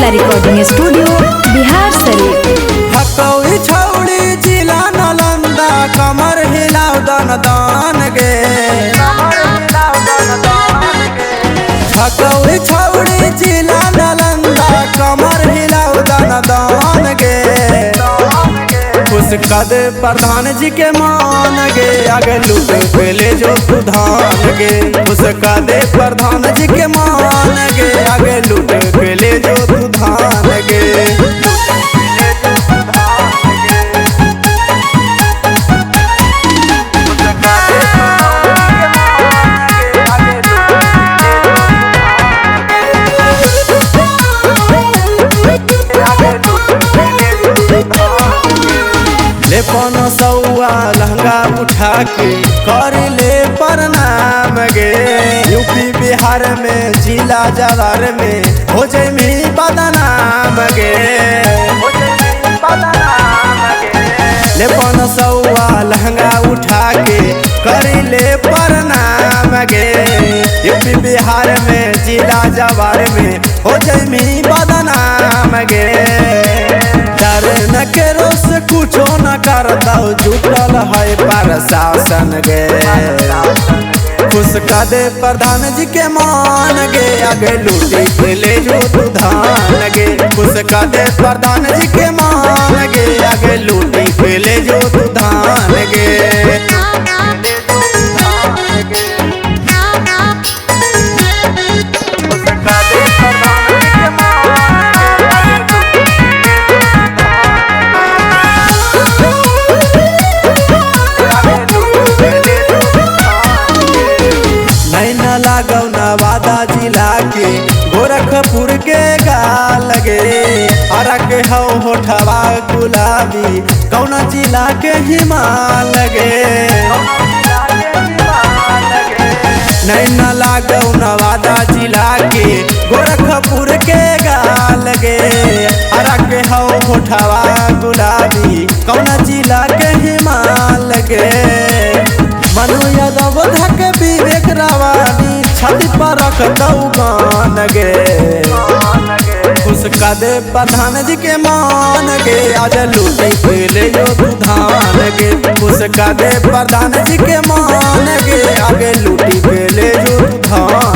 Mithila recording studio Bihar Sharif. हकौड़ी छौड़ी जिला नालंदा कमर हिलाव दन दान गे। हकौड़ी छौड़ी जिला नालंदा कमर हिलाव दन दान गे। खुश कद प्रधान जी के मान गे आगे लूट पेले जो प्रधान गे। खुश कद प्रधान जी के मान गे आगे लूट पेले जो प्रधान गे। ले पन सौआ लहंगा उठा के कर ले प्रणाम गे। यूपी बिहार में जिला जवार में हो जमी बदनाम गे। ले पन सौआ लहंगा उठा के कर ले प्रणाम गे। यूपी बिहार में जिला जवार में हो जमी बदनाम गे। डर न करो से कुछो न कर दो जुटल है प्रशासन गे। खुश कदे प्रधान जी के मान गे आगे लूटी पेले जो धान गे। खुश कदे प्रधान जी के मान गे आगे लूटी पेले जो धान गे। लागौ नवादा जिला के गोरखपुर के गाल गे। हरा के हौ होठवा गुलाबी कौन जिला के हिमाल गे। नैना लागौ नवादा जिला के गोरखपुर के गाल गे। हरा के हौ होठवा गुलाबी कौन जिला के हिमाल गे। मनु यादव धक विवेक रावानी छाती पर रख दऊ गान गे। खुश कदे प्रधान जी के मान गे आज लूटे पेले जो धान गे। खुश कदे प्रधान जी के मान गे आगे लूटी पेले जो धान।